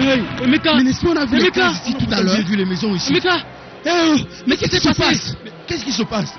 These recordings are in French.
Hey, Emeka. Mais n'est-ce pas, on a vu les cases ici tout à l'heure. J'ai vu les maisons ici. Emeka. Mais qu'est-ce qui se passe? Qu'est-ce qui se passe?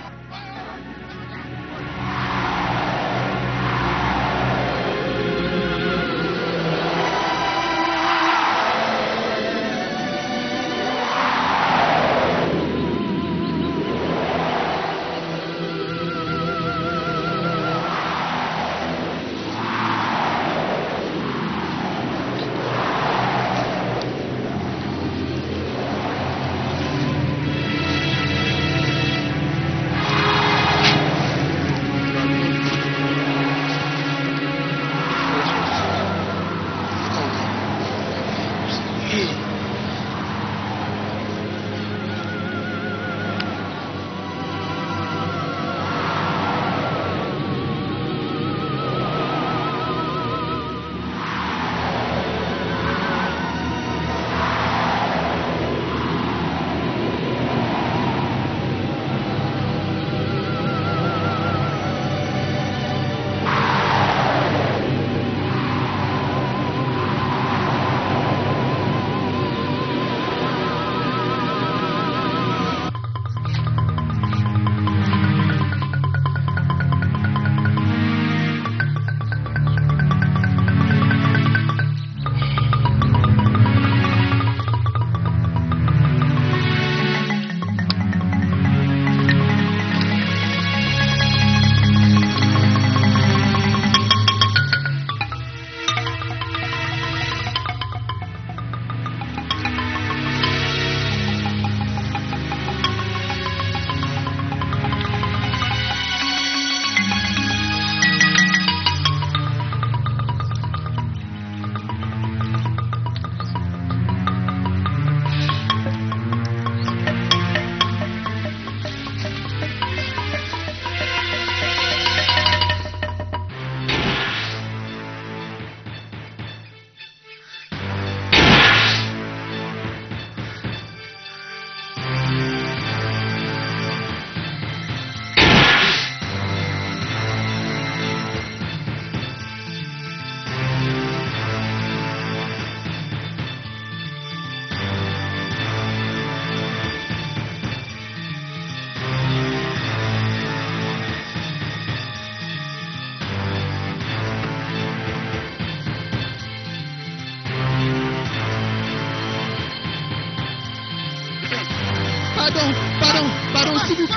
Pardon, s'il vous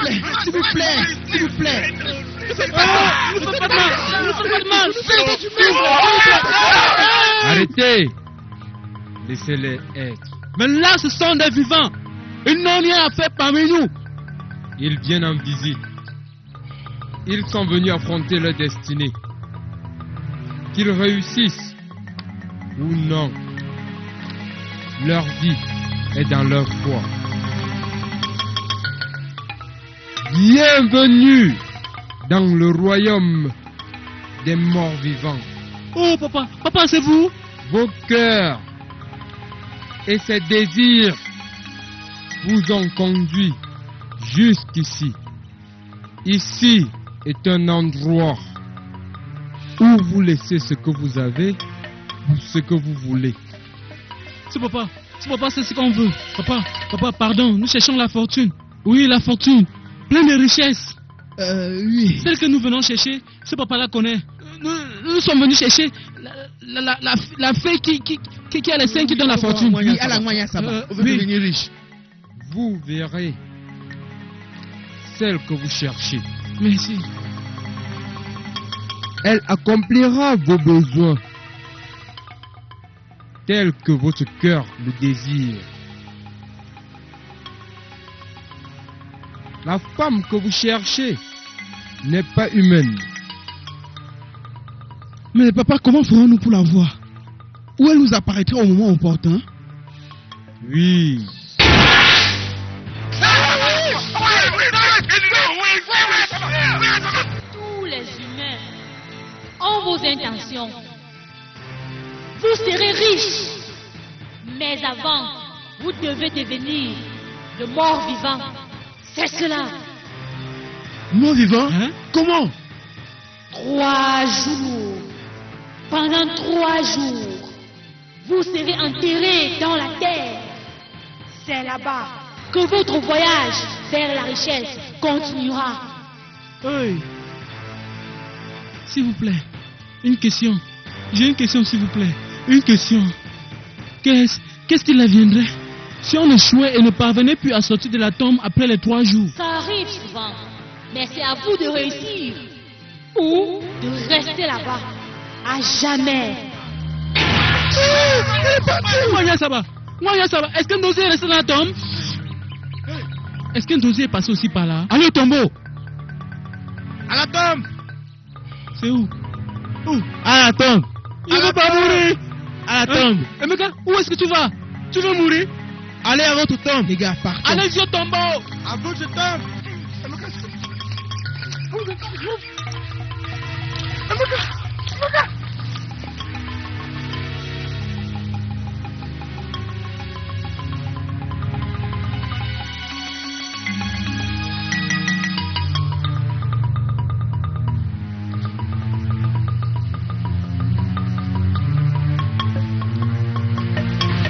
plaît. Ne faites pas mal. Arrêtez. Laissez-les être. Mais là, ce sont des vivants. Ils n'ont rien à faire parmi nous. Ils viennent en visite. Ils sont venus affronter leur destinée. Qu'ils réussissent ou non, leur vie est dans leur foi. Bienvenue dans le royaume des morts vivants. Oh papa, c'est vous? Vos cœurs et ces désirs vous ont conduit jusqu'ici. Ici est un endroit où vous laissez ce que vous avez ou ce que vous voulez. C'est papa, c'est ce qu'on veut. Papa, pardon, nous cherchons la fortune. Oui, la fortune. Plein de richesses. Oui. Celle que nous venons chercher, ce papa-là connaît. Nous sommes venus chercher la fée qui a les seins qui donne la fortune. Oui, à la moyen, ça va. On veut devenir riche. Vous verrez celle que vous cherchez. Merci. Elle accomplira vos besoins tels que votre cœur le désire. La femme que vous cherchez n'est pas humaine. Mais papa, comment ferons-nous pour la voir? Ou elle nous apparaîtra au moment opportun? Oui. Tous les humains ont vos intentions. Vous serez riches. Mais avant, vous devez devenir le mort vivant. C'est cela. Mort vivant? Hein? Comment? 3 jours. Pendant 3 jours, vous serez enterrés dans la terre. C'est là-bas que votre voyage vers la richesse continuera. Hey. S'il vous plaît, une question. J'ai une question, s'il vous plaît. Une question. Qu'est-ce qu'il adviendrait si on échouait et ne parvenait plus à sortir de la tombe après les 3 jours? Ça arrive souvent, mais c'est à vous de réussir ou de rester là-bas à jamais. Mwanya Saba, est-ce qu'un dossier est resté dans la tombe? Est-ce qu'un dossier est passé aussi par là? Allez au tombeau. À la tombe. C'est où? À la tombe. Il ne veut pas mourir. À la tombe. Emeka, où est-ce que tu vas? Tu veux mourir? Allez à votre tombe. Les gars, partons. Allez au tombeau. À votre tombe.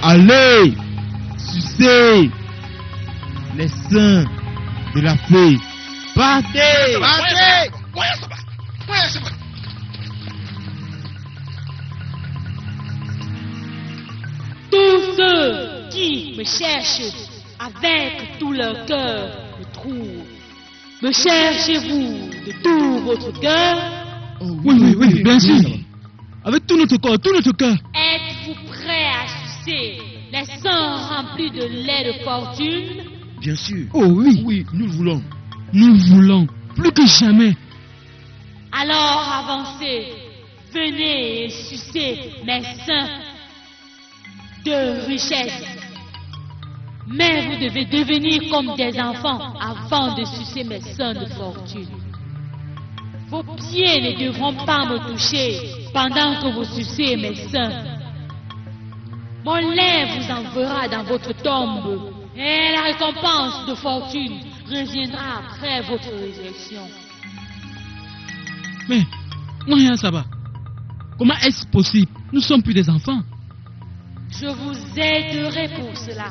Allez, sucez les seins de la fée. Partez. Partez. Tous ceux qui me cherchent avec tout leur cœur me trouvent. Me cherchez-vous de tout votre cœur? Oui, bien sûr. Avec tout notre corps, tout notre cœur. Êtes-vous prêts à sucer les seins remplis de lait de fortune? Bien sûr. Oh oui. Oui, nous le voulons. Nous voulons, plus que jamais. Alors avancez, venez et sucez mes seins de richesse. Mais vous devez devenir comme des enfants avant de sucer mes seins de fortune. Vos pieds ne devront pas me toucher pendant que vous sucez mes seins. Mon lait vous enverra dans votre tombe et la récompense de fortune reviendra après votre résurrection. Mais, Mwanya Saba, comment est-ce possible? Nous sommes plus des enfants. Je vous aiderai pour cela.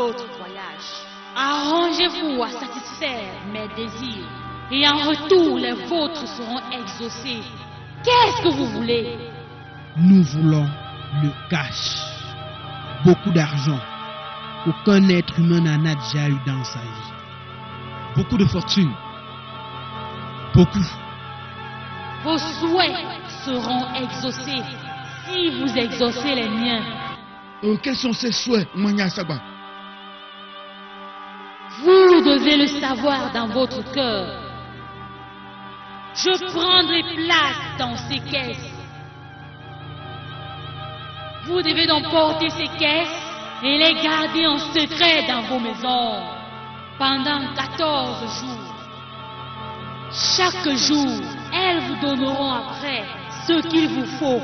votre voyage. Arrangez-vous à satisfaire mes désirs et en retour, les vôtres seront exaucés. Qu'est-ce que vous voulez? Nous voulons le cash. Beaucoup d'argent. Aucun être humain n'en a déjà eu dans sa vie. Beaucoup de fortune. Beaucoup. Vos souhaits seront exaucés si vous exaucez les miens. Quels sont ces souhaits, Mania Saba? Vous devez le savoir dans votre cœur. Je prendrai place dans ces caisses. Vous devez donc porter ces caisses et les garder en secret dans vos maisons pendant 14 jours. Chaque jour, elles vous donneront après ce qu'il vous faut.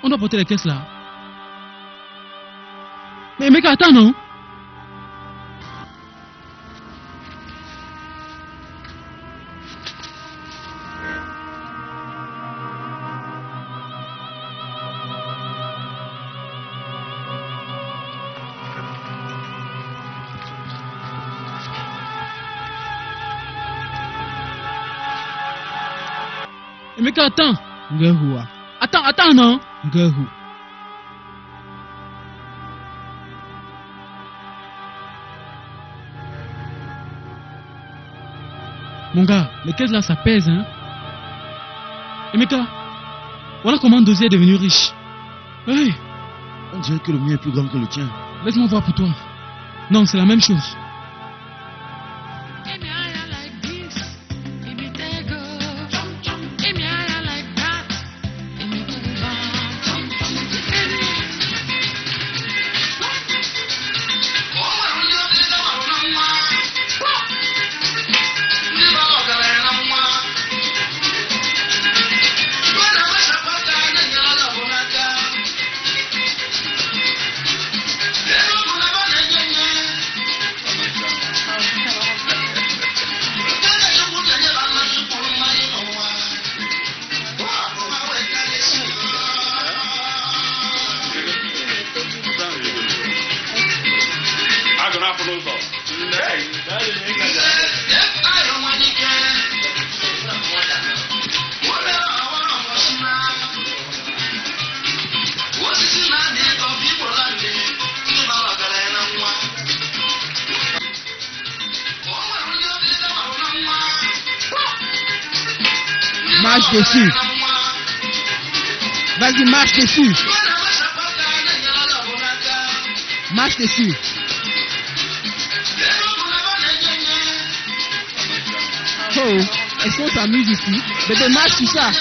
On doit porter les caisses là. Mais mec, attends, non? Mec, attends. Ngehua. Attends, non? Ngehu. Mon gars, les caisses là, ça pèse, hein? Et Meka, voilà comment Dozier est devenu riche. Hey, On dirait que le mien est plus grand que le tien. laisse-moi voir pour toi. Non, c'est la même chose. Marche dessus. Vas-y, marche dessus. Marche dessus. Oh, est-ce qu'on s'amuse ici? Bébé, marche sur ça.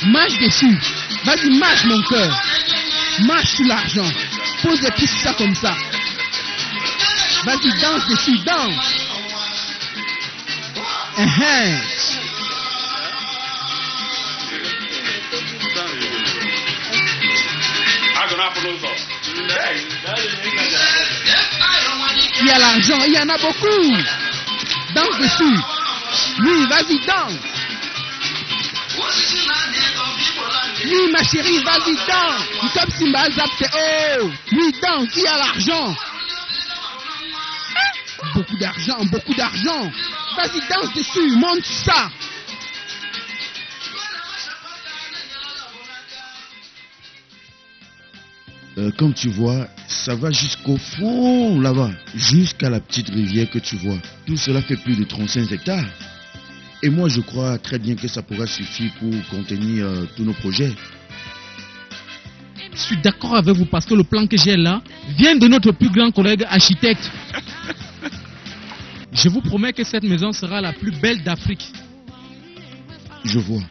Marche dessus. Vas-y, marche mon cœur. Marche sur l'argent. Pose les pieds sur ça comme ça. Vas-y, danse dessus, danse. Il y a l'argent, il y en a beaucoup. Danse dessus. Oui, vas-y, danse. Oui, ma chérie, vas-y, danse. Comme Simba Zap, c'est oh. Oui, danse, il y a l'argent. Beaucoup d'argent, beaucoup d'argent. Vas-y, danse dessus, monte ça. Comme tu vois, ça va jusqu'au fond là-bas, jusqu'à la petite rivière que tu vois. Tout cela fait plus de 35 hectares. Et moi, je crois très bien que ça pourra suffire pour contenir tous nos projets. Je suis d'accord avec vous parce que le plan que j'ai là vient de notre plus grand collègue architecte. Je vous promets que cette maison sera la plus belle d'Afrique. Je vois.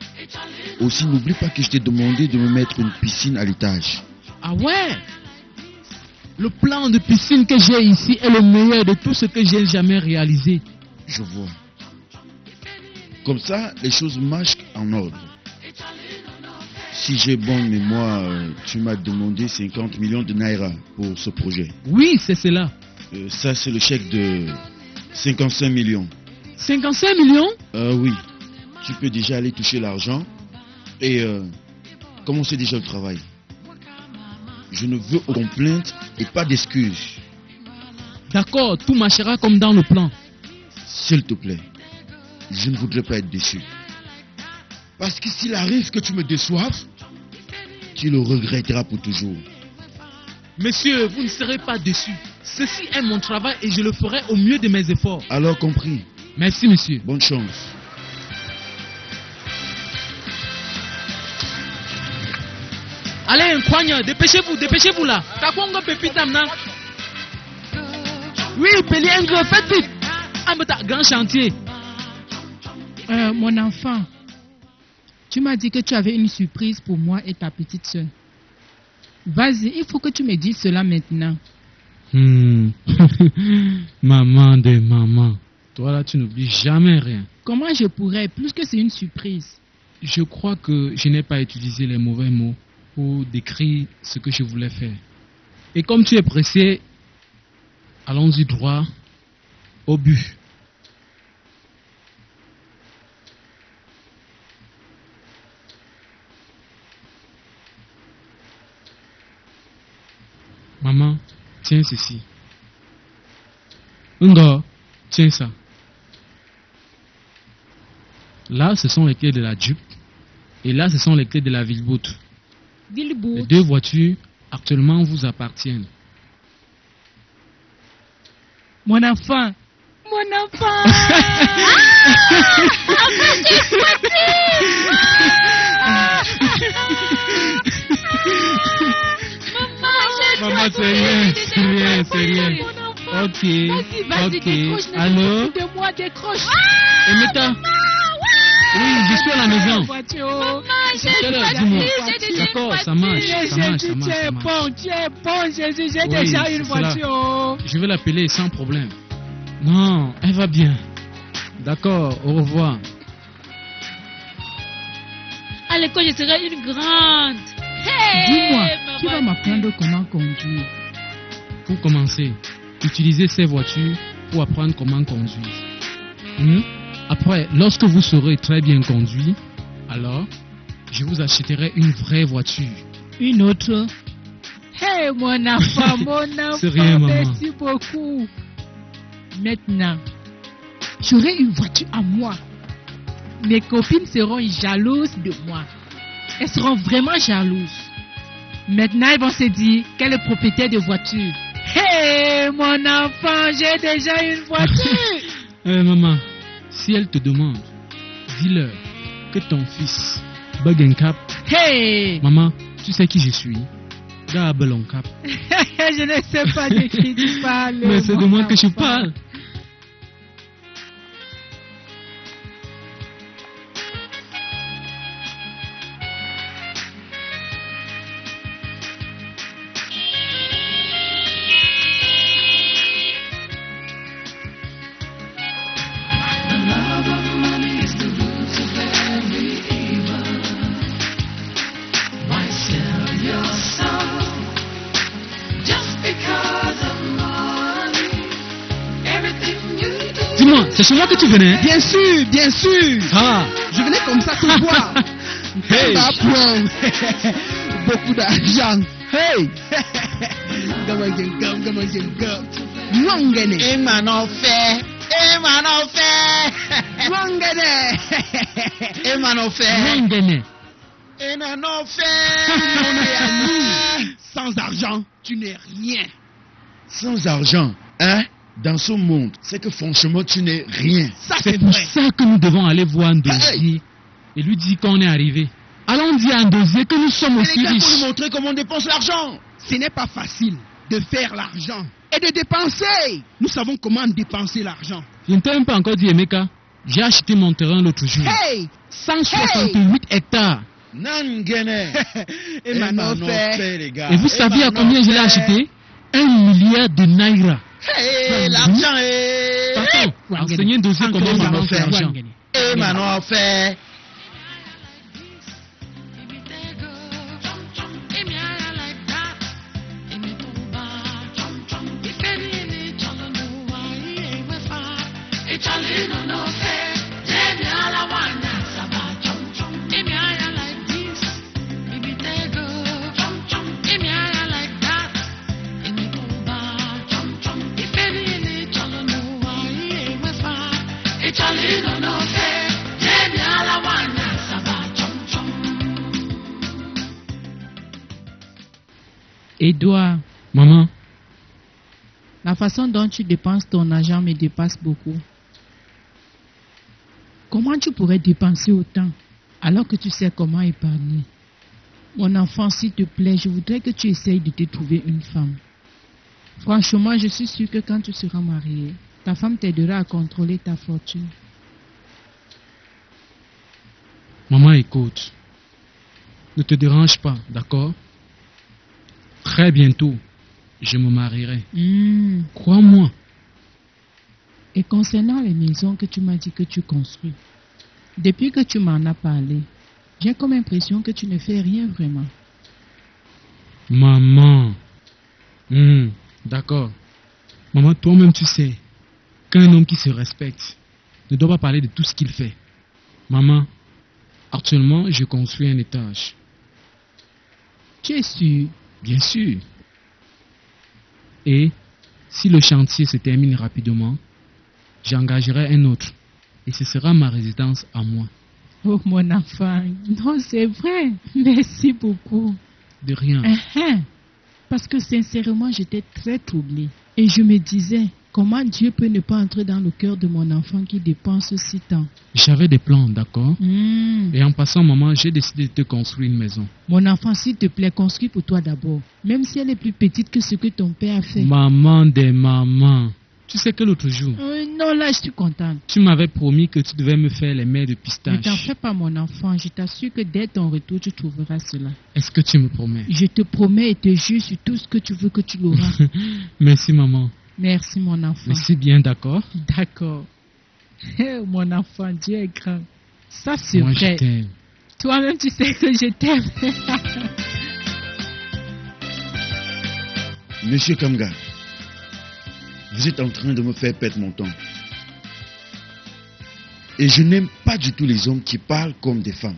Aussi, n'oublie pas que je t'ai demandé de me mettre une piscine à l'étage. Ah ouais? Le plan de piscine que j'ai ici est le meilleur de tout ce que j'ai jamais réalisé. Je vois. Comme ça, les choses marchent en ordre. Si j'ai bonne mémoire, tu m'as demandé 50 millions de naira pour ce projet. Oui, c'est cela. Ça, c'est le chèque de 55 millions. 55 millions? Oui. Tu peux déjà aller toucher l'argent et commencer déjà le travail. Je ne veux aucune plainte et pas d'excuses. D'accord, tout marchera comme dans le plan. S'il te plaît, je ne voudrais pas être déçu. Parce que s'il arrive que tu me déçoives, tu le regretteras pour toujours. Monsieur, vous ne serez pas déçu. Ceci est mon travail et je le ferai au mieux de mes efforts. Alors compris. Merci, monsieur. Bonne chance. Allez, Nkwanya, dépêchez-vous là. Takongo pépita mna. Oui, Péliengre, faites vite. Ambata, grand chantier. Mon enfant, tu m'as dit que tu avais une surprise pour moi et ta petite soeur. Vas-y, il faut que tu me dises cela maintenant. Maman de maman. Toi là, tu n'oublies jamais rien. Comment je pourrais, plus que c'est une surprise? Je crois que je n'ai pas utilisé les mauvais mots pour décrire ce que je voulais faire. Et comme tu es pressé, allons-y droit au but. Maman, tiens ceci. Ngo, tiens ça. Là, ce sont les clés de la Jeep. Et là, ce sont les clés de la Vilboot. Les deux voitures actuellement vous appartiennent. Mon enfant. Mon enfant. Maman, c'est rien. Ok. Allô? Décroche. Emeta. Oui, je suis à la maison. Quelle heure, dis-moi. D'accord, ça marche. Tu es bon, Jésus, j'ai Oui, déjà une c'est cela. voiture. Je vais l'appeler sans problème. Non, elle va bien. D'accord, au revoir. À l'école, je serai une grande. Hey, Dis-moi, tu maman. vas m'apprendre comment conduire. Pour commencer, utilisez ces voitures pour apprendre comment conduire. Après, lorsque vous saurez très bien conduire, alors, je vous achèterai une vraie voiture. Une autre. Hey, mon enfant, C'est rien, maman. merci beaucoup. Maintenant, j'aurai une voiture à moi. Mes copines seront jalouses de moi. Elles seront vraiment jalouses. Maintenant, elles vont se dire qu'elle est propriétaire de voiture. Hey, mon enfant, j'ai déjà une voiture. Maman, si elle te demande, dis-leur que ton fils bug un cap. Hey, Maman, tu sais qui je suis? Gabelon cap. je ne sais pas de qui tu parles. Mais c'est de mon moi que je enfant. parle. Dis-moi, c'est chez moi que tu venais? Bien sûr, bien sûr. Ah, Je venais comme ça te voir. Hey. Bah, bon. Beaucoup d'argent. Hey. Wangene. Emanofe. Wangene. Wangene. On est amis. Sans argent, tu n'es rien. Sans argent, hein? Dans ce monde, c'est que franchement, tu n'es rien. Ça, C'est c'est pour vrai. ça que nous devons aller voir Ndozie et lui dire qu'on est arrivé. Allons dire à Ndozie que nous sommes Et aussi les gars, pour riches. lui montrer comment on dépense l'argent. Ce n'est pas facile de faire l'argent et de dépenser. Nous savons comment dépenser l'argent. Je ne t'ai même pas encore dit, Emeka. J'ai acheté mon terrain l'autre jour. Hey! 168 hectares. Nangene. Emanofe. les gars. Et vous savez à combien je l'ai acheté? 1 milliard de naira. Hey, l'argent est... Attends, enseignez Ndozie comment on avance l'argent. Emanofe. Edouard, Maman, la façon dont tu dépenses ton argent me dépasse beaucoup. Comment tu pourrais dépenser autant alors que tu sais comment épargner? Mon enfant, s'il te plaît, je voudrais que tu essayes de te trouver une femme. Franchement, je suis sûre que quand tu seras marié, ta femme t'aidera à contrôler ta fortune. maman, écoute. Ne te dérange pas, d'accord? Très bientôt, je me marierai. Crois-moi. Et concernant les maisons que tu m'as dit que tu construis, depuis que tu m'en as parlé, j'ai comme impression que tu ne fais rien vraiment. Maman. D'accord. Maman, toi-même, tu sais qu'un homme qui se respecte ne doit pas parler de tout ce qu'il fait. Maman, actuellement, je construis un étage. Tu es sûr? Bien sûr. Et si le chantier se termine rapidement, j'engagerai un autre. Et ce sera ma résidence à moi. Oh mon enfant, non c'est vrai, merci beaucoup. De rien. Parce que sincèrement j'étais très troublée. Et je me disais, comment Dieu peut ne pas entrer dans le cœur de mon enfant qui dépense si tant? J'avais des plans, d'accord? Et en passant, maman, j'ai décidé de te construire une maison. Mon enfant, s'il te plaît, construis pour toi d'abord. Même si elle est plus petite que ce que ton père a fait. Maman des mamans. Tu sais que l'autre jour, Non, là, je suis contente. tu m'avais promis que tu devais me faire les mets de Ne t'en pistache. fais pas, mon enfant. Je t'assure que dès ton retour, tu trouveras cela. Est-ce que tu me promets? Je te promets et te jure sur tout ce que tu veux que tu l'auras. Merci, maman. Merci, mon enfant. Merci bien, d'accord? D'accord. Mon enfant, Dieu est grand. Ça, c'est Moi, je vrai. t'aime. Toi-même, tu sais que je t'aime. Monsieur Kamga, vous êtes en train de me faire perdre mon temps. Et je n'aime pas du tout les hommes qui parlent comme des femmes.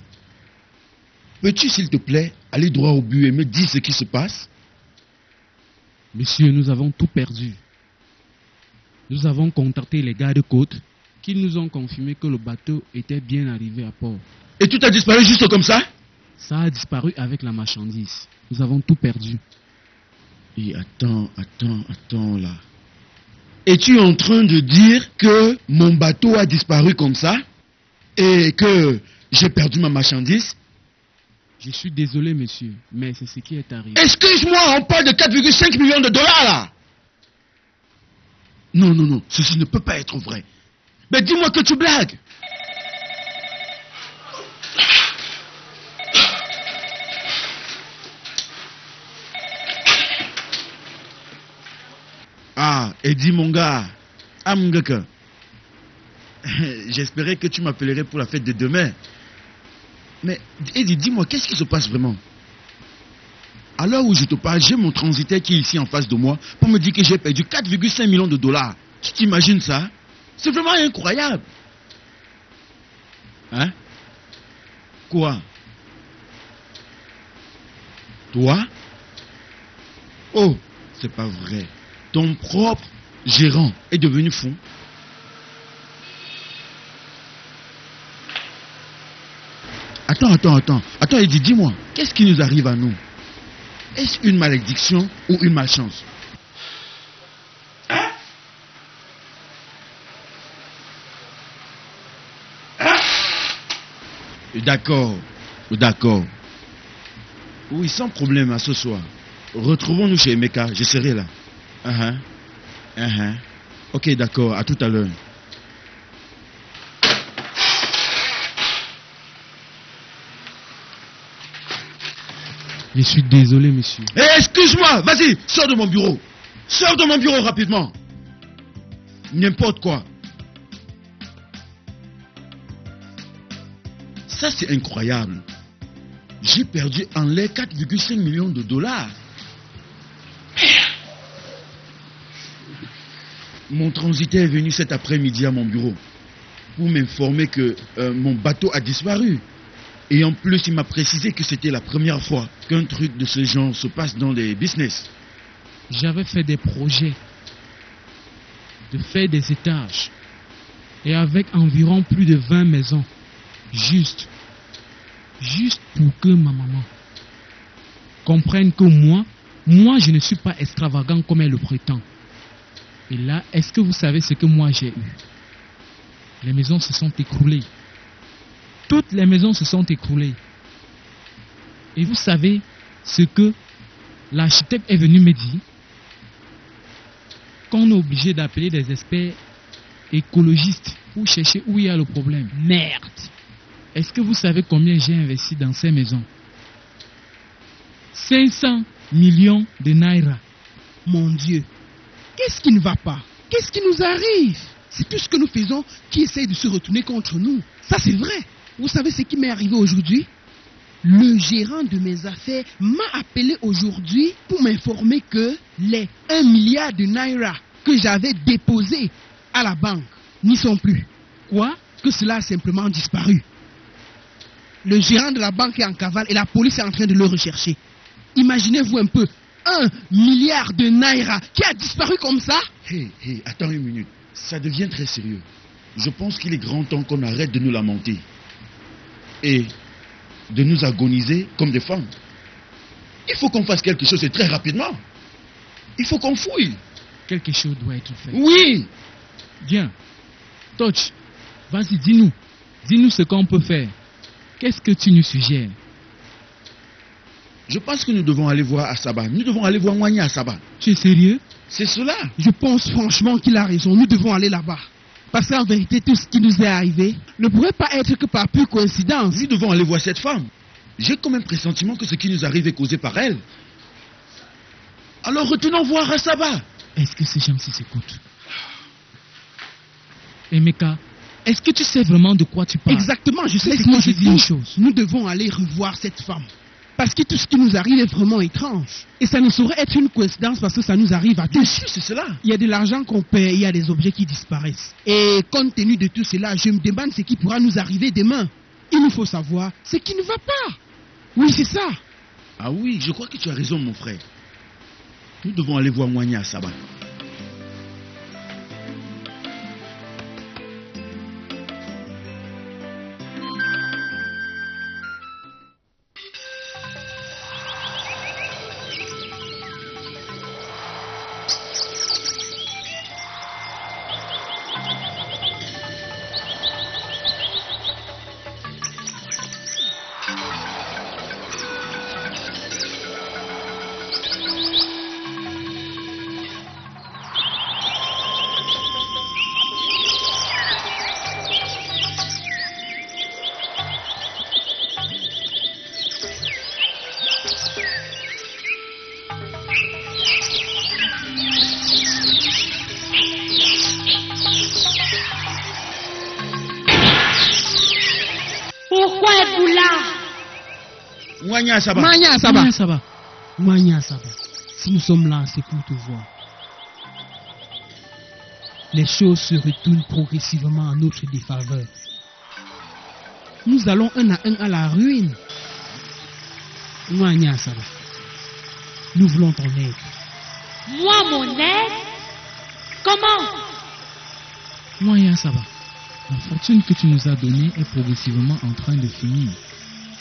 Peux-tu, s'il te plaît, aller droit au but et me dire ce qui se passe? Monsieur, nous avons tout perdu. Nous avons contacté les gardes-côtes qui nous ont confirmé que le bateau était bien arrivé à port. Et tout a disparu juste comme ça? Ça a disparu avec la marchandise. Nous avons tout perdu. Et attends là. Es-tu en train de dire que mon bateau a disparu comme ça? Et que j'ai perdu ma marchandise? Je suis désolé, monsieur, mais c'est ce qui est arrivé. Excuse-moi, on parle de 4,5 millions de dollars là. Non, ceci ne peut pas être vrai. Mais dis-moi que tu blagues. Ah, Eddie mon gars. Ah mon gars. J'espérais que tu m'appellerais pour la fête de demain. Mais Eddie, dis-moi, qu'est-ce qui se passe vraiment? À l'heure où je te parle, j'ai mon transitaire qui est ici en face de moi pour me dire que j'ai perdu 4,5 millions de dollars. Tu t'imagines ça? C'est vraiment incroyable. Hein? Quoi? Toi? Oh, c'est pas vrai. Ton propre gérant est devenu fou. Attends, Eddie, dis-moi, qu'est-ce qui nous arrive à nous? Est-ce une malédiction ou une malchance? D'accord. Oui, sans problème, à ce soir. Retrouvons-nous chez Emeka, je serai là. Ok, d'accord, à tout à l'heure. Je suis désolé, monsieur. Excuse-moi, vas-y, sors de mon bureau. Sors de mon bureau rapidement. N'importe quoi. Ça, c'est incroyable. J'ai perdu en l'air 4,5 millions de dollars. Mon transitaire est venu cet après-midi à mon bureau pour m'informer que mon bateau a disparu. Et en plus, il m'a précisé que c'était la première fois qu'un truc de ce genre se passe dans les business. J'avais fait des projets de faire des étages et avec environ plus de 20 maisons. Juste pour que ma maman comprenne que moi, je ne suis pas extravagant comme elle le prétend. Et là, est-ce que vous savez ce que moi j'ai eu? Les maisons se sont écroulées. Toutes les maisons se sont écroulées. Et vous savez ce que l'architecte est venu me dire? Qu'on est obligé d'appeler des experts écologistes pour chercher où il y a le problème. Merde! Est-ce que vous savez combien j'ai investi dans ces maisons? 500 millions de naira. Mon Dieu, qu'est-ce qui ne va pas? Qu'est-ce qui nous arrive? C'est tout ce que nous faisons qui essaye de se retourner contre nous. Ça, c'est vrai. Vous savez ce qui m'est arrivé aujourd'hui? Le gérant de mes affaires m'a appelé aujourd'hui pour m'informer que les 1 milliard de naira que j'avais déposés à la banque n'y sont plus. Quoi? Que cela a simplement disparu. Le gérant de la banque est en cavale et la police est en train de le rechercher. Imaginez-vous un peu, 1 milliard de naira qui a disparu comme ça? Hey, attends une minute. Ça devient très sérieux. Je pense qu'il est grand temps qu'on arrête de nous lamenter. Et de nous agoniser comme des femmes. Il faut qu'on fasse quelque chose et très rapidement. Il faut qu'on fouille. Quelque chose doit être fait. Oui. Bien. Touch, vas-y, dis-nous. Dis-nous ce qu'on peut faire. Qu'est-ce que tu nous suggères? Je pense que nous devons aller voir Asaba. Nous devons aller voir Mwanya Asaba. Tu es sérieux? C'est cela. Je pense franchement qu'il a raison. Nous devons aller là-bas. Parce qu'en vérité, tout ce qui nous est arrivé ne pourrait pas être que par pure coïncidence. Nous devons aller voir cette femme. J'ai comme un pressentiment que ce qui nous arrive est causé par elle. Alors retournons voir Asaba. Est-ce que ces gens-ci s'écoutent? Emeka, est-ce que tu sais vraiment de quoi tu parles? Exactement, je sais ce Laisse-moi que je te dire une dis. chose. Nous devons aller revoir cette femme. Parce que tout ce qui nous arrive est vraiment étrange. Et ça ne saurait être une coïncidence parce que ça nous arrive à Bien tous. sûr, c'est cela. Il y a de l'argent qu'on paie, il y a des objets qui disparaissent. Et compte tenu de tout cela, je me demande ce qui pourra nous arriver demain. Il nous faut savoir ce qui ne va pas. Oui, c'est ça. Ah oui, je crois que tu as raison, mon frère. Nous devons aller voir Mwanya Asaba. Pourquoi êtes-vous là? Mwanya Asaba. Mwanya Asaba. Mwanya Asaba. Mwanya Asaba. Si nous sommes là, c'est pour te voir. les choses se retournent progressivement en notre défaveur. Nous allons un à la ruine. Mwanya Saba, nous voulons ton aide. Moi, mon aide? Comment? Mwanya Saba, la fortune que tu nous as donnée est progressivement en train de finir.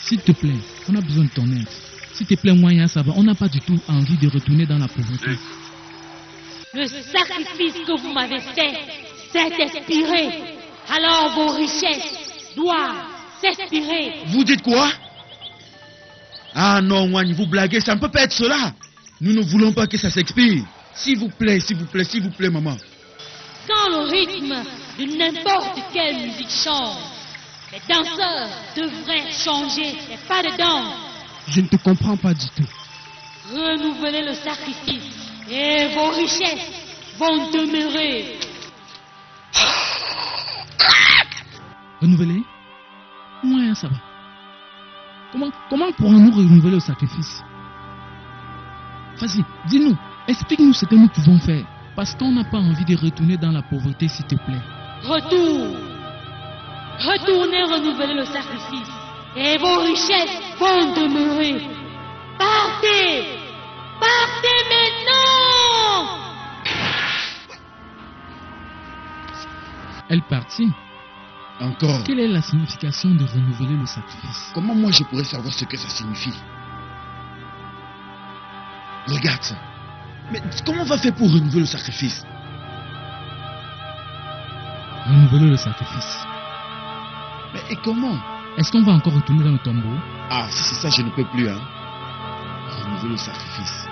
S'il te plaît, on a besoin de ton aide. S'il te plaît, Mwanya Saba, on n'a pas du tout envie de retourner dans la pauvreté. Le sacrifice que vous m'avez fait s'est expiré. Alors vos richesses doivent s'expirer. Vous dites quoi? Ah non, Wany, vous blaguez, ça ne peut pas être cela. Nous ne voulons pas que ça s'expire. S'il vous plaît, maman. Quand le rythme de n'importe quelle musique change, les danseurs devraient changer les pas de danse. Je ne te comprends pas du tout. Renouvelez le sacrifice et vos richesses vont demeurer. Renouveler? Mwanya Saba. Comment pourrons-nous renouveler le sacrifice? Vas-y, dis-nous, explique-nous ce que nous pouvons faire. Parce qu'on n'a pas envie de retourner dans la pauvreté, s'il te plaît. Retournez renouveler le sacrifice et vos richesses vont demeurer. Partez! Partez maintenant! Elle partit. Encore. Quelle est la signification de renouveler le sacrifice? Comment moi je pourrais savoir ce que ça signifie? Regarde ça. Mais comment on va faire pour renouveler le sacrifice? Renouveler le sacrifice. Mais et comment? Est-ce qu'on va encore retourner dans le tombeau? Ah, si c'est ça, je ne peux plus, hein. Renouveler le sacrifice.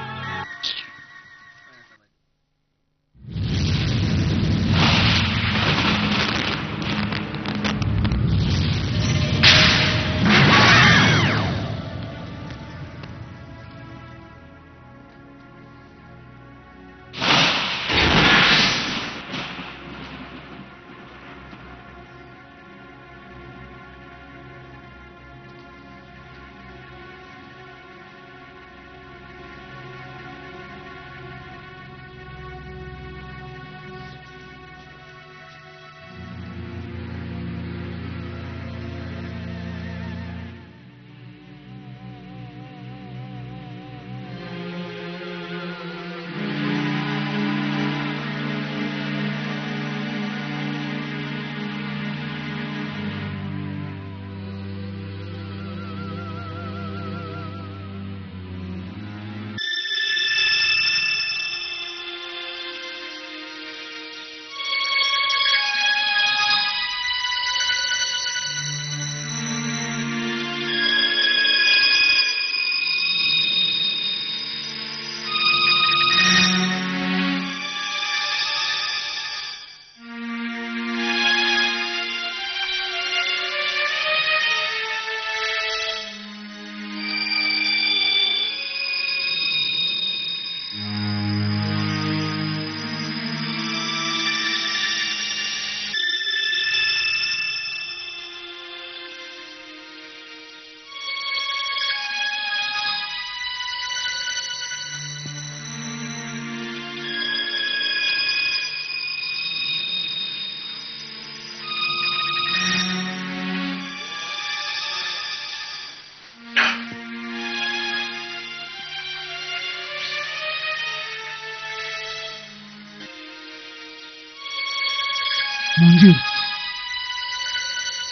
Mon Dieu.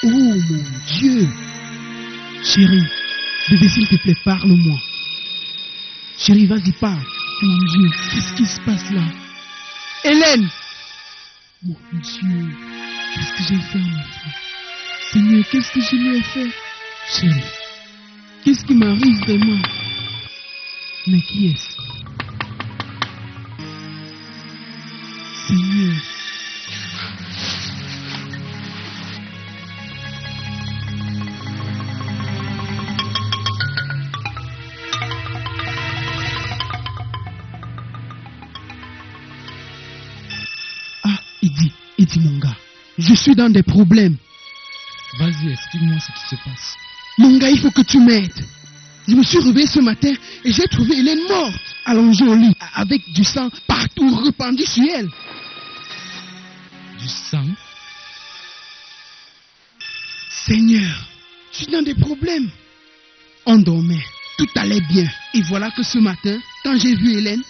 Oh mon Dieu. Chérie, bébé, s'il te plaît, parle-moi. Chérie, vas-y, parle. Mon Dieu, qu'est-ce qui se passe là? Hélène! Mon Dieu, qu'est-ce que j'ai fait à ma fille? Seigneur, qu'est-ce que je lui ai fait? Chérie, qu'est-ce qui m'arrive vraiment? Mais qui est-ce? Seigneur. Eddie, mon gars, je suis dans des problèmes. Vas-y, explique-moi ce qui se passe. Mon gars, il faut que tu m'aides. Je me suis réveillé ce matin et j'ai trouvé Hélène morte, allongée au lit, avec du sang partout répandu sur elle. du sang. Seigneur, je suis dans des problèmes. On dormait, tout allait bien. Et voilà que ce matin, quand j'ai vu Hélène,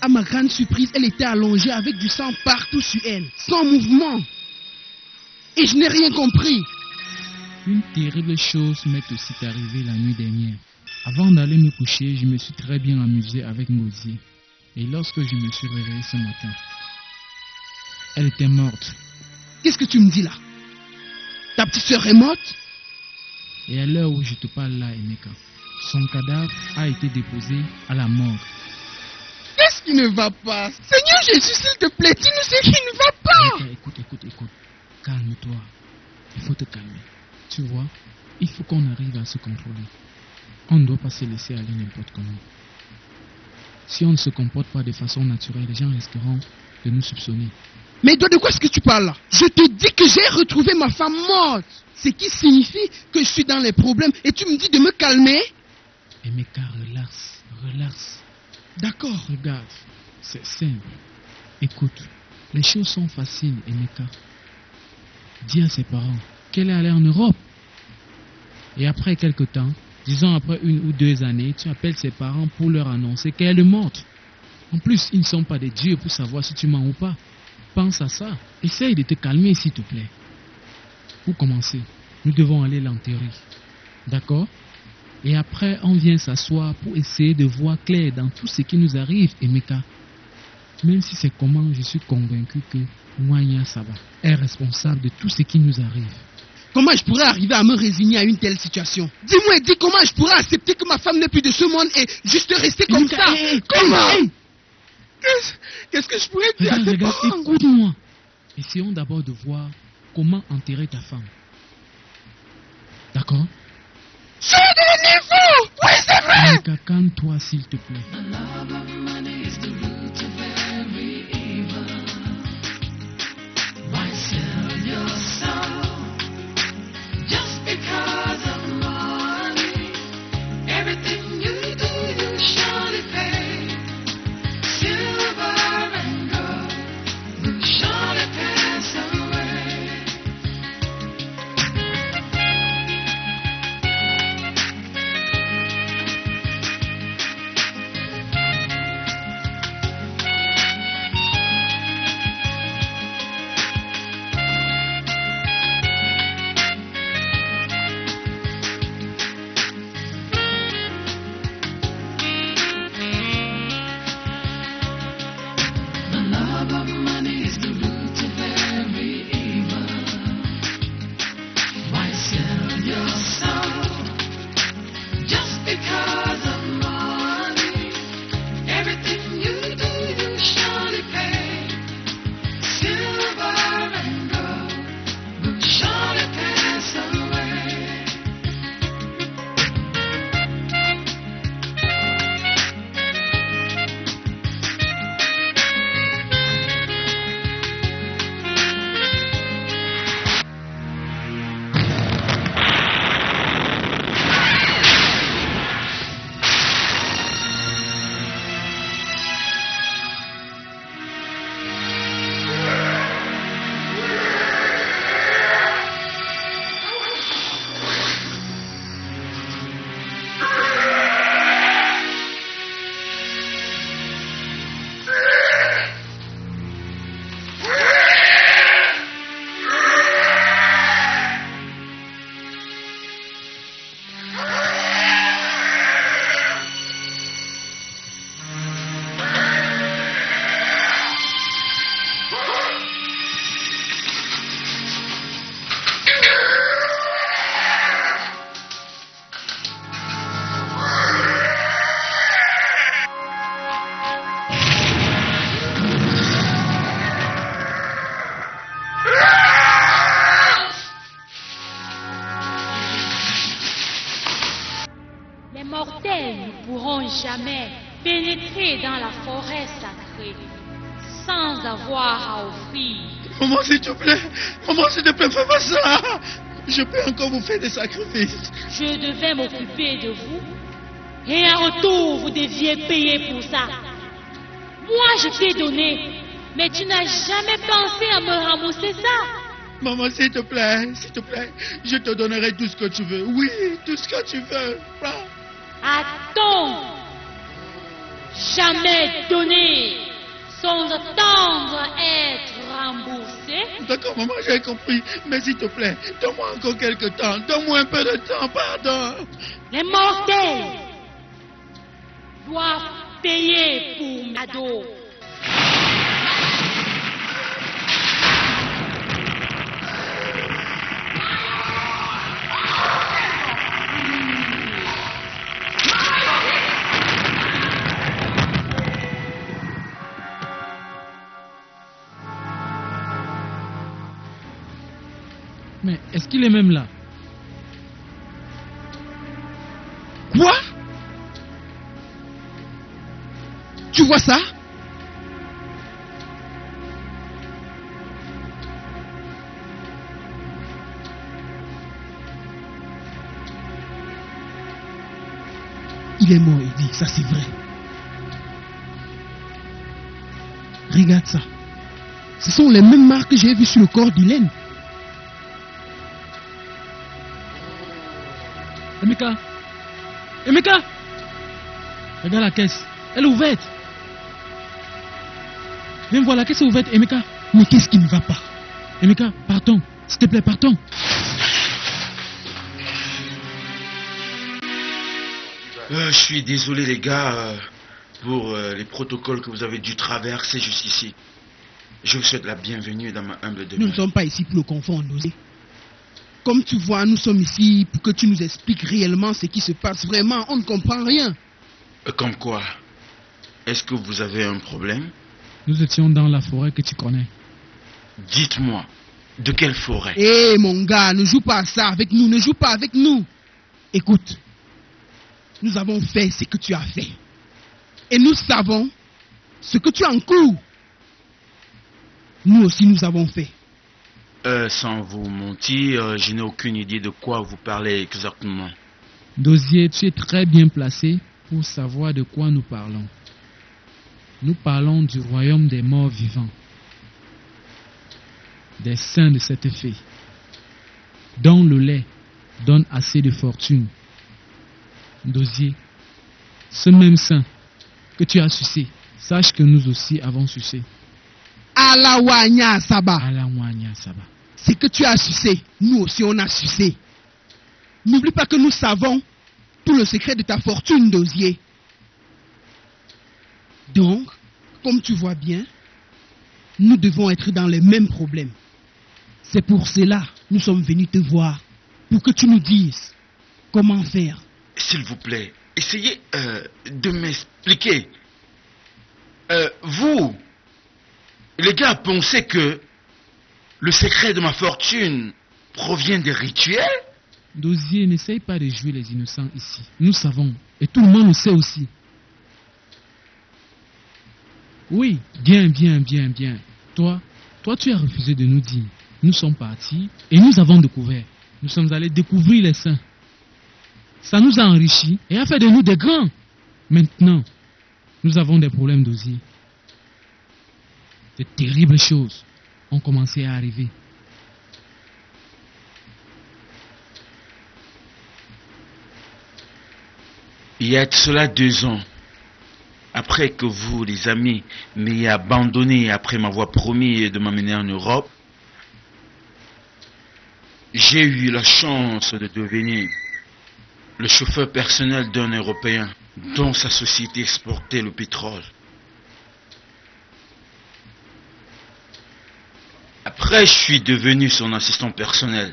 à ma grande surprise, elle était allongée avec du sang partout sur elle, sans mouvement. Et je n'ai rien compris. Une terrible chose m'est aussi arrivée la nuit dernière. Avant d'aller me coucher, je me suis très bien amusé avec Ngozi. Et lorsque je me suis réveillé ce matin, elle était morte. Qu'est-ce que tu me dis là? Ta petite sœur est morte? Et à l'heure où je te parle là, Emeka, son cadavre a été déposé à la morgue. Qu'est-ce qui ne va pas? Seigneur Jésus, s'il te plaît, dis-nous ce qui ne va pas. Emeka, écoute. Calme-toi. Il faut te calmer. Tu vois, il faut qu'on arrive à se contrôler. On ne doit pas se laisser aller n'importe comment. Si on ne se comporte pas de façon naturelle, les gens risqueront de nous soupçonner. Mais de quoi est-ce que tu parles là? Je te dis que j'ai retrouvé ma femme morte. Ce qui signifie que je suis dans les problèmes. Et tu me dis de me calmer? Emeka, relaxe. D'accord. Regarde, c'est simple. Écoute, les choses sont faciles, Emeka. Dis à ses parents qu'elle est allée en Europe. Et après quelque temps, disons après 1 ou 2 années, tu appelles ses parents pour leur annoncer qu'elle est morte. En plus, ils ne sont pas des dieux pour savoir si tu mens ou pas. Pense à ça. Essaye de te calmer, s'il te plaît. Pour commencer, nous devons aller l'enterrer. D'accord? Et après, on vient s'asseoir pour essayer de voir clair dans tout ce qui nous arrive, Emeka. Même si c'est comment, je suis convaincu que Mwanya Saba est responsable de tout ce qui nous arrive. Comment je pourrais arriver à me résigner à une telle situation? Dis-moi, dis comment je pourrais accepter que ma femme n'est plus de ce monde et juste rester comme ça? Comment? Qu'est-ce que je pourrais dire à tes Regarde, parents? écoute-moi. Essayons d'abord de voir comment enterrer ta femme. D'accord? Je suis devenu fou! Oui, c'est vrai! Emeka, calme-toi, s'il te plaît. Jamais pénétrer dans la forêt sacrée sans avoir à offrir. Maman, s'il te plaît, fais pas ça. Je peux encore vous faire des sacrifices. Je devais m'occuper de vous et en retour, vous deviez payer pour ça. Moi, je t'ai donné Mais tu n'as jamais pensé à me rembourser ça. Maman, s'il te plaît, je te donnerai tout ce que tu veux. Oui, tout ce que tu veux. Attends. Jamais donné sans attendre être remboursé. D'accord, maman, j'ai compris. Mais s'il te plaît, donne-moi encore quelques temps. Donne-moi un peu de temps, pardon. Les mortels doivent payer pour mes cadeaux. Mais est-ce qu'il est même là? Quoi? Tu vois ça? Il est mort, il dit, ça c'est vrai. Regarde ça. Ce sont les mêmes marques que j'ai vues sur le corps d'Hélène. Emeka! Emeka! Regarde la caisse. Elle est ouverte. Viens voir, la caisse est ouverte, Emeka. Mais qu'est-ce qui ne va pas? Emeka, partons. S'il te plaît, partons. Je suis désolé les gars pour les protocoles que vous avez dû traverser juste ici. Je vous souhaite la bienvenue dans ma humble Nous demeure. ne sommes pas ici pour nous confondre. Comme tu vois, nous sommes ici pour que tu nous expliques réellement ce qui se passe. Vraiment, on ne comprend rien. Comme quoi? Est-ce que vous avez un problème? Nous étions dans la forêt que tu connais. Dites-moi, de quelle forêt? Hé mon gars, ne joue pas à ça avec nous, ne joue pas avec nous. Écoute, nous avons fait ce que tu as fait. Et nous savons ce que tu as en cours. Nous aussi nous avons fait. Sans vous mentir, je n'ai aucune idée de quoi vous parlez exactement. Dosier, tu es très bien placé pour savoir de quoi nous parlons. Nous parlons du royaume des morts vivants, des saints de cette fée, dont le lait donne assez de fortune. Dosier, ce même saint que tu as sucé, sache que nous aussi avons sucé. Alawanya Saba. Alawanya Saba. Ce que tu as sucé, nous aussi on a sucé. N'oublie pas que nous savons tout le secret de ta fortune, Dosier. Donc, comme tu vois bien, nous devons être dans les mêmes problèmes. C'est pour cela nous sommes venus te voir, pour que tu nous dises comment faire. S'il vous plaît, essayez de m'expliquer. Vous, les gars, pensez que le secret de ma fortune provient des rituels? Dosier, n'essaye pas de jouer les innocents ici. Nous savons, et tout le monde le sait aussi. Oui, bien. Toi, tu as refusé de nous dire. Nous sommes partis et nous avons découvert. Nous sommes allés découvrir les saints. Ça nous a enrichis et a fait de nous des grands. Maintenant, nous avons des problèmes, Dosier. De terribles choses ont commencé à arriver. Il y a de cela 2 ans, après que vous, les amis, m'ayez abandonné après m'avoir promis de m'amener en Europe, j'ai eu la chance de devenir le chauffeur personnel d'un Européen dont sa société exportait le pétrole. Après, je suis devenu son assistant personnel.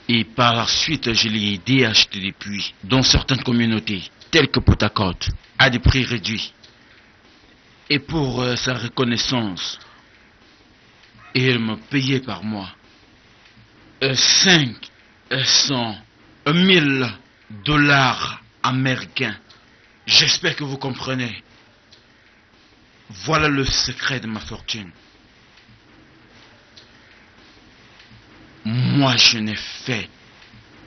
Et par la suite, je l'ai aidé à acheter des puits dans certaines communautés, telles que Port-à-Côte, à des prix réduits. Et pour sa reconnaissance, il me payait par mois 500 000 dollars américains. J'espère que vous comprenez. Voilà le secret de ma fortune. Moi, je n'ai fait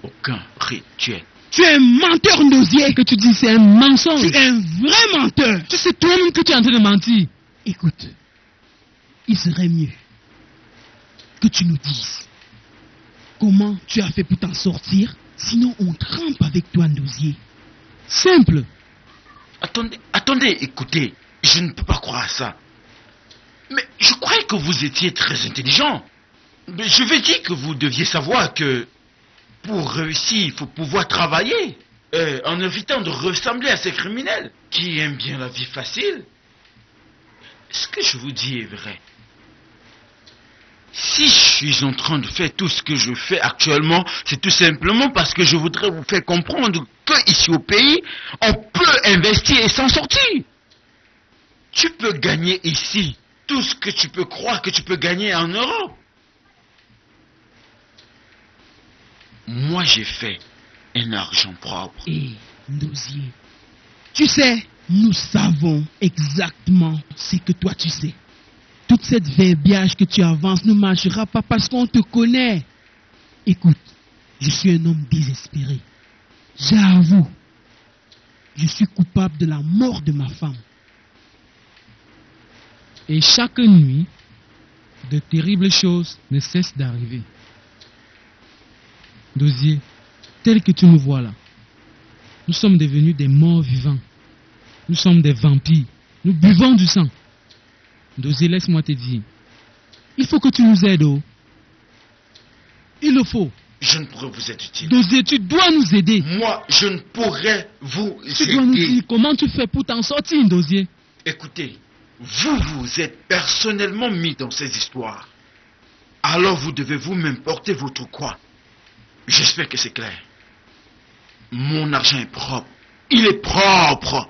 aucun rituel. Tu es un menteur, Dosier. Ce que tu dis, c'est un mensonge. Tu es un vrai menteur. Tu sais toi-même que tu es en train de mentir. Écoute, il serait mieux que tu nous dises comment tu as fait pour t'en sortir, sinon on trempe avec toi, Ndosier. Simple. Attendez, écoutez, je ne peux pas croire à ça. Mais je croyais que vous étiez très intelligent. Mais je vais dire que vous deviez savoir que pour réussir, il faut pouvoir travailler en évitant de ressembler à ces criminels qui aiment bien la vie facile. Ce que je vous dis est vrai. Si je suis en train de faire tout ce que je fais actuellement, c'est tout simplement parce que je voudrais vous faire comprendre que ici au pays, on peut investir et s'en sortir. Tu peux gagner ici tout ce que tu peux croire que tu peux gagner en Europe. Moi, j'ai fait un argent propre. Et Ndosier, tu sais, nous savons exactement ce que toi tu sais. Toute cette verbiage que tu avances ne marchera pas parce qu'on te connaît. Écoute, je suis un homme désespéré. J'avoue, je suis coupable de la mort de ma femme. Et chaque nuit, de terribles choses ne cessent d'arriver. Ndosier, tel que tu nous vois là, nous sommes devenus des morts vivants. Nous sommes des vampires. Nous buvons du sang. Ndosier, laisse-moi te dire. Il faut que tu nous aides, oh. Il le faut. Je ne pourrais vous être utile. Ndosier, tu dois nous aider. Moi, je ne pourrais vous Tu dois nous aider. dire comment tu fais pour t'en sortir, Ndosier. Écoutez, vous vous êtes personnellement mis dans ces histoires. Alors vous devez vous-même porter votre croix. J'espère que c'est clair. Mon argent est propre. Il est propre.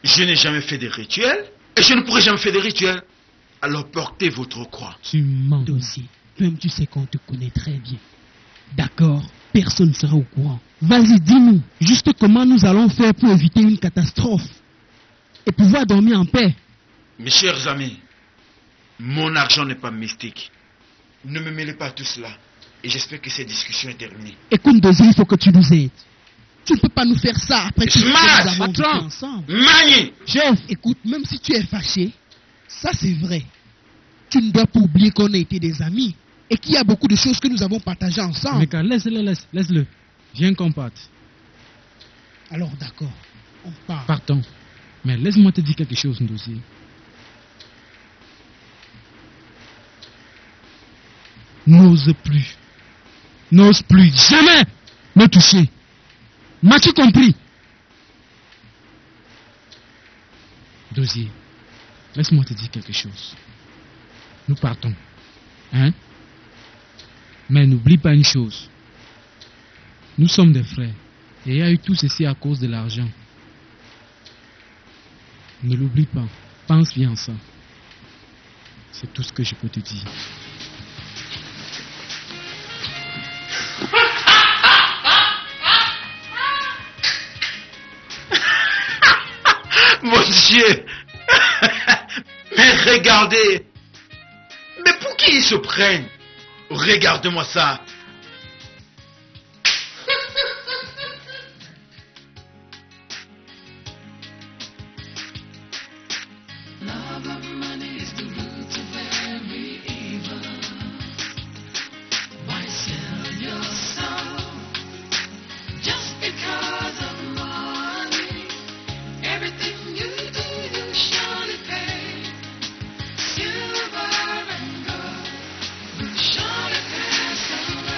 Je n'ai jamais fait de rituels et je ne pourrai jamais faire de rituels. Alors portez votre croix. Tu mens. Ndosier, toi-même tu sais qu'on te connaît très bien. D'accord, personne ne sera au courant. Vas-y, dis-nous, juste comment nous allons faire pour éviter une catastrophe et pouvoir dormir en paix. Mes chers amis, mon argent n'est pas mystique. Ne me mêlez pas à tout cela. Et j'espère que cette discussion est terminée. Écoute, Ndosier, il faut que tu nous aides. Tu ne peux pas nous faire ça après tout ce que Smart, nous avons vécu patron. ensemble. Mani! Chef, écoute, même si tu es fâché, ça c'est vrai. Tu ne dois pas oublier qu'on a été des amis et qu'il y a beaucoup de choses que nous avons partagées ensemble. Meka, laisse-le. Viens qu'on parte. Alors d'accord, on part. Partons. Mais laisse-moi te dire quelque chose, Ndosier. N'ose plus jamais me toucher. M'as-tu compris? Ndosier, laisse-moi te dire quelque chose. Nous partons. Hein? Mais n'oublie pas une chose. Nous sommes des frères. Et il y a eu tout ceci à cause de l'argent. Ne l'oublie pas. Pense bien à ça. C'est tout ce que je peux te dire. Mon Dieu! Mais regardez! Mais pour qui ils se prennent? Regarde-moi ça! Surely pass away.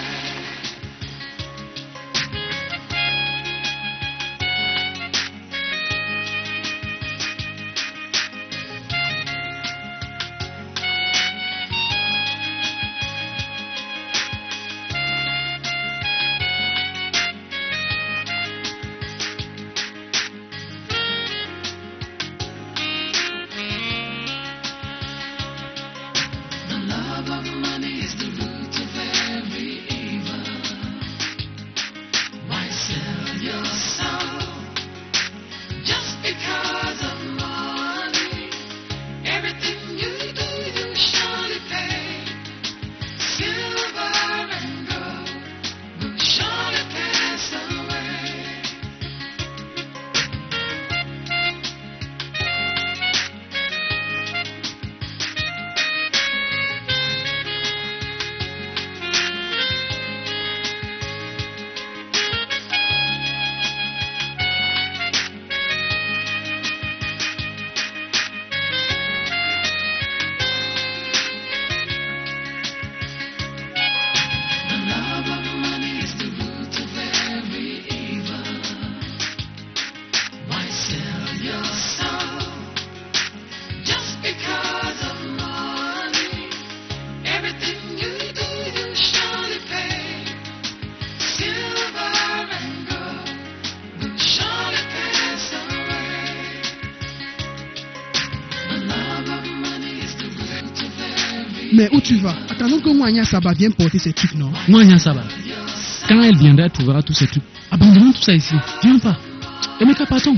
Mais où tu vas? Attendons que Mwanya Saba vienne porter ces trucs, non? Moi, Nya Saba. Quand elle viendra, elle trouvera tous ces trucs. Abandonnons tout ça ici. Viens pas. Emeka, partons.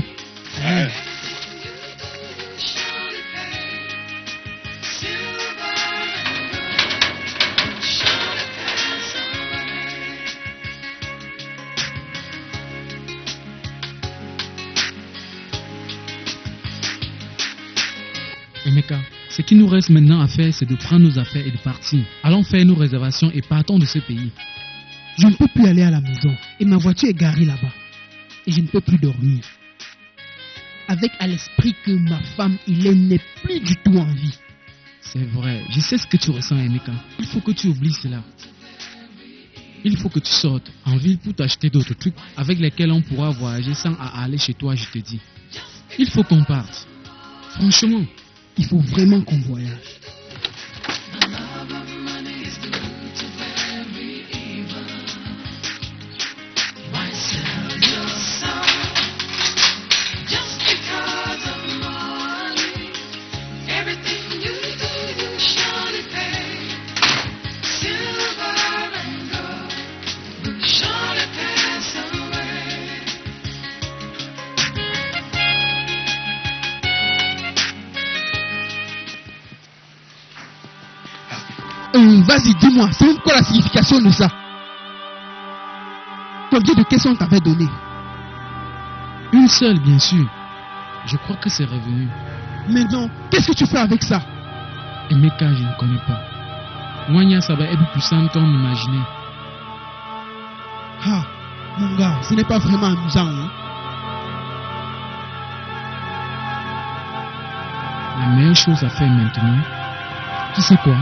Emeka, ce qui nous reste maintenant à faire, c'est de prendre nos affaires et de partir. Allons faire nos réservations et partons de ce pays. Je ne peux plus aller à la maison. Et ma voiture est garée là-bas. Et je ne peux plus dormir. Avec à l'esprit que ma femme, n'est plus du tout en vie. C'est vrai, je sais ce que tu ressens, Emeka. Il faut que tu oublies cela. Il faut que tu sortes en ville pour t'acheter d'autres trucs avec lesquels on pourra voyager sans aller chez toi, je te dis. Il faut qu'on parte. Franchement. Il faut vraiment qu'on voyage. Vas-y, dis-moi, c'est quoi la signification de ça? Combien de questions on t'avait donné? Une seule, bien sûr. Je crois que c'est revenu. Maintenant, qu'est-ce que tu fais avec ça? Emeka, je ne connais pas. Mwanya Saba est plus puissante qu'on imaginait. Ah, mon gars, ce n'est pas vraiment amusant, hein? La meilleure chose à faire maintenant, tu sais quoi?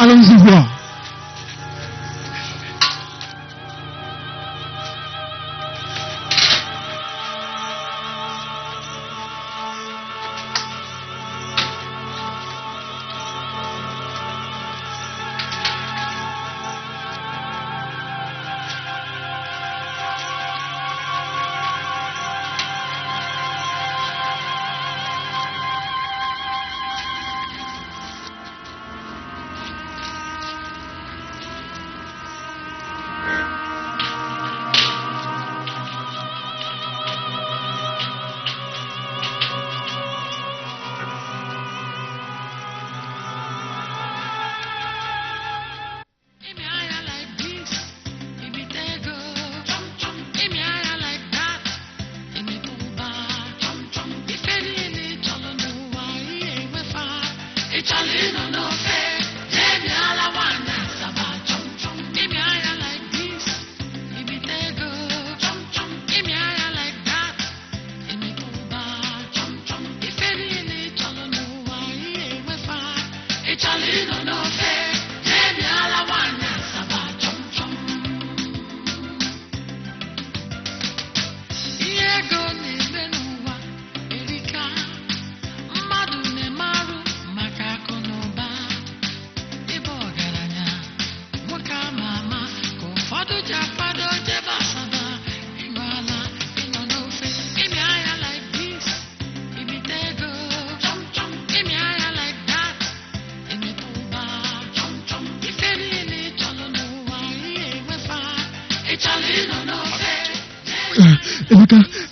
Allons-y voir.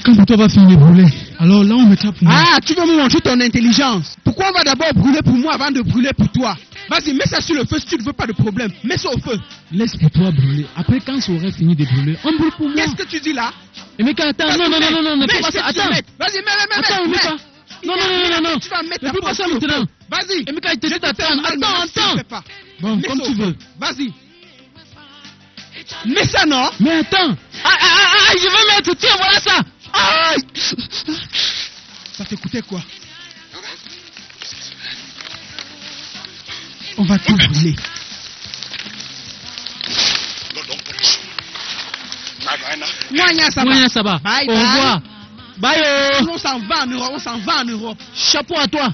Quand toi va finir de brûler, alors là on mettra pour moi. Ah, tu veux me montrer ton intelligence. Pourquoi on va d'abord brûler pour moi avant de brûler pour toi? Vas-y, mets ça sur le feu si tu ne veux pas de problème. Mets ça au feu. Laisse pour toi brûler. Après, quand ça aurait fini de brûler, on brûle pour moi. Qu'est-ce que tu dis là? Et mais attends, Vas-y, non, ne mets, fais pas ça. je sais que tu vas Attends. mettre. Vas-y, mets. Attends, mets pas. Non. Tu vas mettre Ne la fais pas porte ça sur le feu. maintenant. Vas-y. Et mais quand il te dit Je te fais mal, attends. mais je ne fais pas. Bon, Mets comme ça au tu feu. veux. Vas-y. Mets ça, non? Mais attends. Je veux mettre. Tiens, voilà ça. Aïe. Ça te coûtait quoi? On va tout brûler. Moyen, ça va. Moyen, ça va. Bye, Au bye. revoir. Bye. On s'en va en Europe. Chapeau à toi.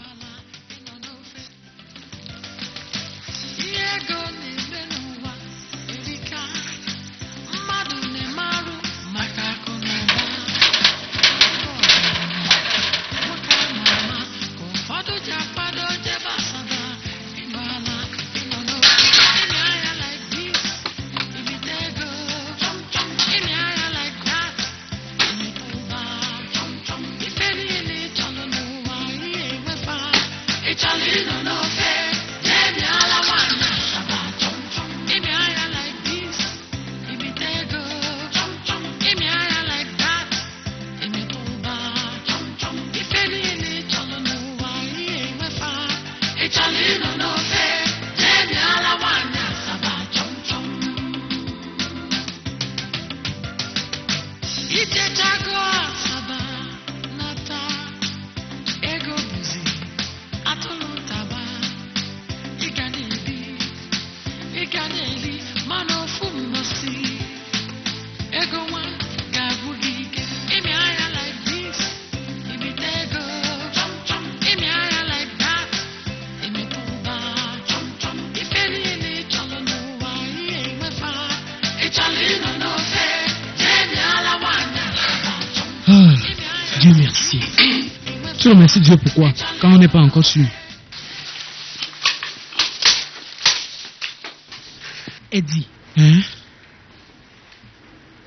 Dieu merci. Tu remercies Dieu pourquoi? Quand on n'est pas encore sûr. Eddie, Hein?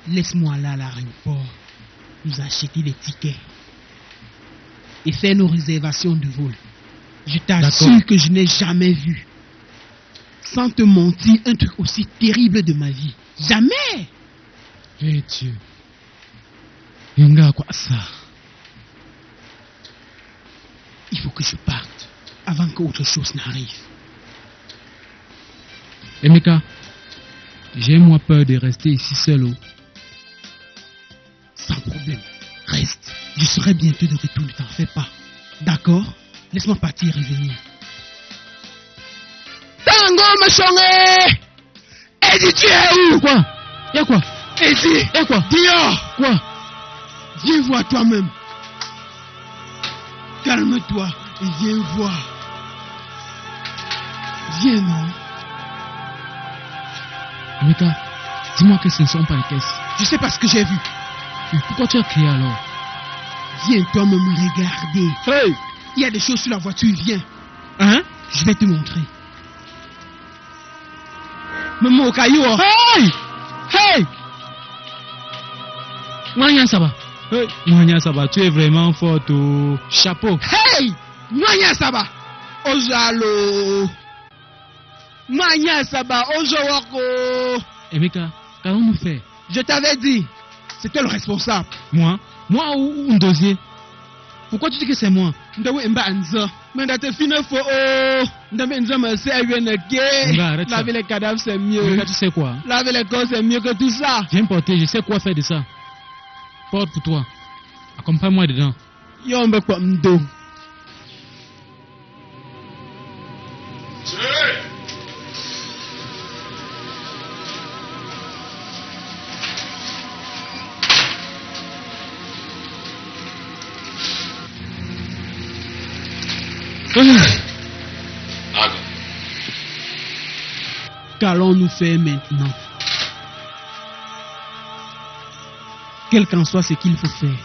laisse-moi aller à l'aéroport, nous acheter les tickets et faire nos réservations de vol. Je t'assure D'accord. que je n'ai jamais vu, sans te mentir, un truc aussi terrible de ma vie. Jamais! Eh Dieu. Yunga quoi ça? Il faut que je parte avant qu'autre chose n'arrive. Emeka, j'ai moi peur de rester ici seul. Sans problème. Reste. Je serai bientôt de retour, ne t'en fais pas. D'accord? Laisse-moi partir et revenir. Tango, Machongé! Eddie, tu es où? Quoi? Y'a quoi? Eddie! Y'a quoi? Dior! Quoi? Viens voir toi-même. Calme-toi et viens voir. Viens, non? Emeka, dis-moi que ce ne sont pas les caisses. Je sais pas ce que j'ai vu. Mais pourquoi tu as crié alors? Viens toi-même regarder. Hey! Il y a des choses sur la voiture, viens. Hein? Je vais te montrer. Maman au caillou. Oh. Hey! Hey! Moyen ça va. Hey! Moyen ça va, tu es vraiment forte. Chapeau. Hey! Moyen Saba! Ojalo! Moyen Saba! Ojawako! Emeka, qu'allons-nous faire? Je t'avais dit, c'était le responsable. Moi? Moi ou un dosier? Pourquoi tu dis que c'est moi? Ndawe mba anza. Mais te fine fo oh. Ndame nza ma se ayene ke. Mba, arrête ça. Laver les cadavres c'est mieux. Emeka, tu sais quoi? Laver les corps c'est mieux que tout ça. Viens porter, je sais quoi faire de ça. Porte pour toi. Accompagne-moi dedans. Yombe kwa mdo. Qu'allons-nous faire maintenant? Quel qu'en soit ce qu'il faut faire,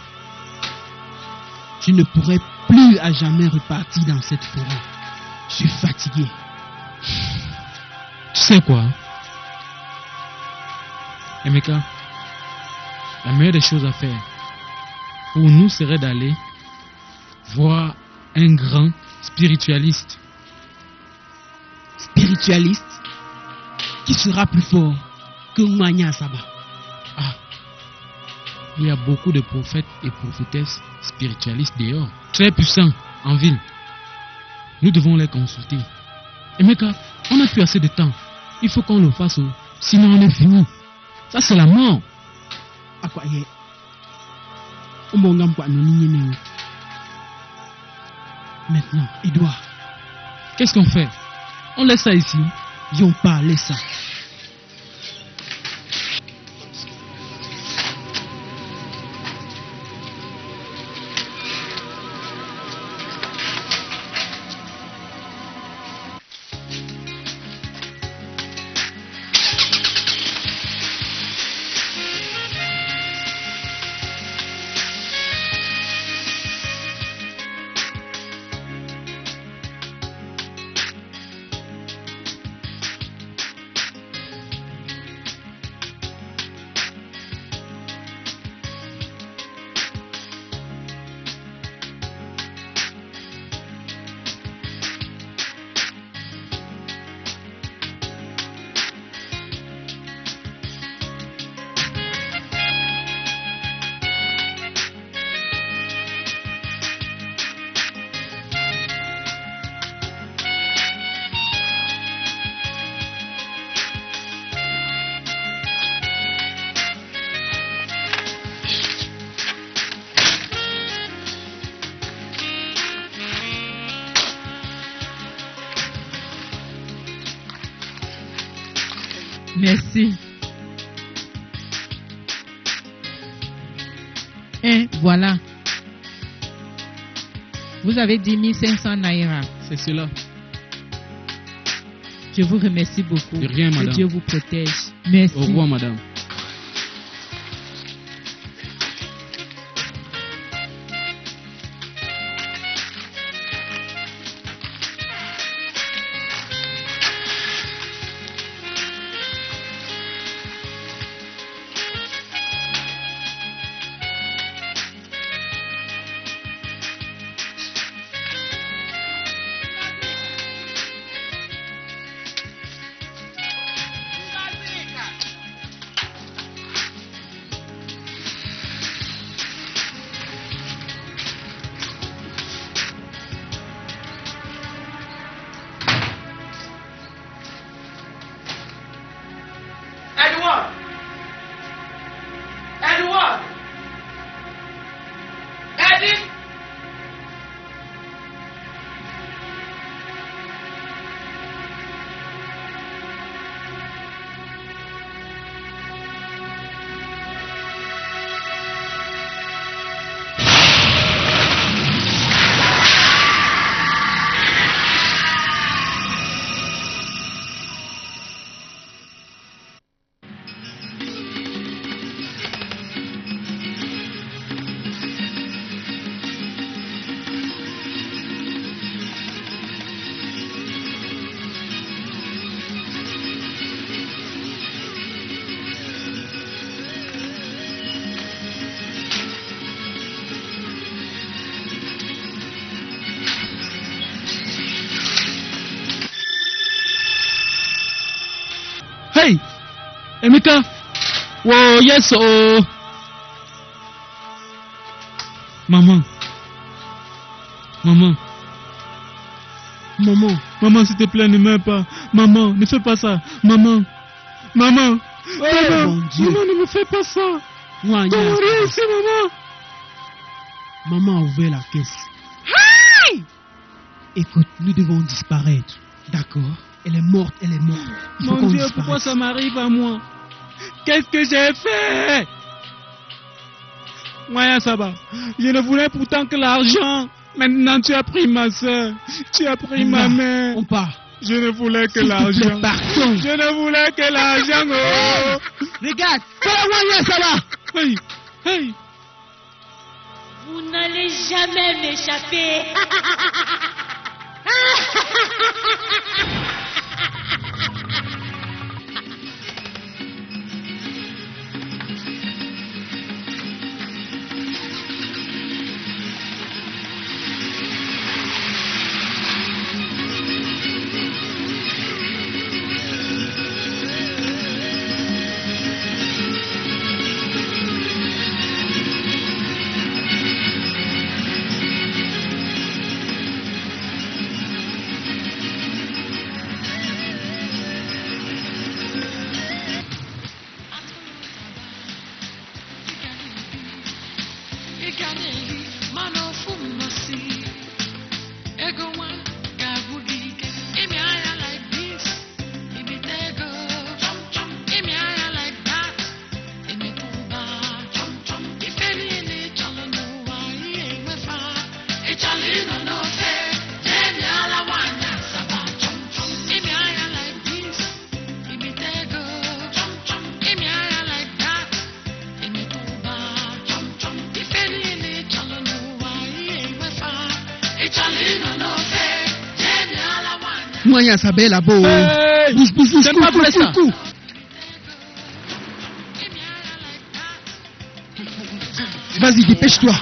je ne pourrai plus à jamais repartir dans cette forêt. Je suis fatigué. Tu sais quoi? Emeka, la meilleure des choses à faire, pour nous serait d'aller voir un grand spiritualiste. Spiritualiste qui sera plus fort que Mwanya Saba. Ah, il y a beaucoup de prophètes et prophétesses spiritualistes dehors, très puissants en ville. Nous devons les consulter. Et Meka, on n'a plus assez de temps. Il faut qu'on le fasse, sinon on est fini. Ça, c'est la mort. Akwaye. Ombongam kwa noni. Maintenant, Edouard, Qu'est-ce qu'on fait? On laisse ça ici. yon pas, laisse ça. Merci. Et voilà. Vous avez 10 500 naira. C'est cela. Je vous remercie beaucoup. De rien, Que madame. Dieu vous protège. Merci. Au revoir, madame. Edward! Edward! Eddie! Hey! Emeka! Wow, yes, oh! Maman. Maman. Maman. Maman, s'il te plaît, ne meurs pas. Maman, ne fais pas ça. Maman. Maman. Maman. mon Dieu. Maman, ne me fais pas ça. Mwanya Comment Saba. ici, maman? Maman a ouvert la caisse. Écoute, nous devons disparaître. D'accord? Elle est morte, elle est morte. Il faut Mon qu'on Dieu, disparaisse. pourquoi ça m'arrive à moi? Qu'est-ce que j'ai fait? Mwanya Saba, je ne voulais pourtant que l'argent. Maintenant, tu as pris ma soeur. Tu as pris ma mère. On part. Je ne voulais que S'il te plaît, l'argent. partons. Je ne voulais que l'argent. Oh. Regarde, c'est la Mwanya Saba. Hey, hey. Vous n'allez jamais m'échapper. Moi, il y a sa belle là-bas. Hey! Bouge, bouge, bouge. J'aime pas pour ça. Vas-y, dépêche-toi.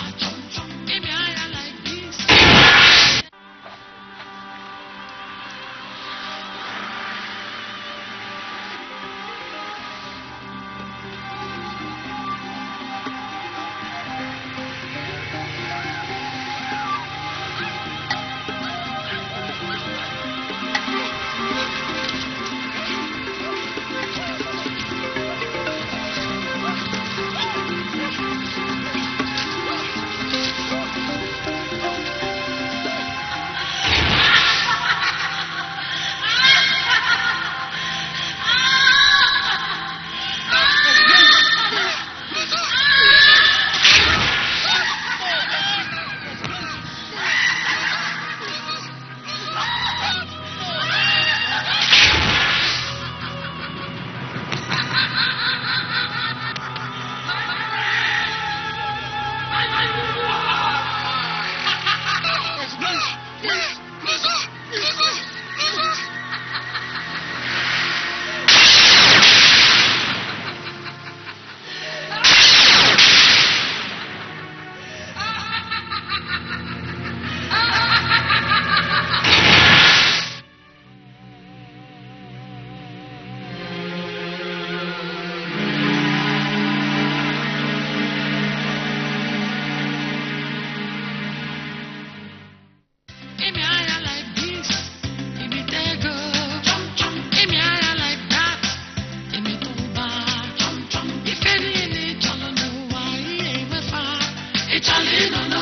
Charlie, no, no.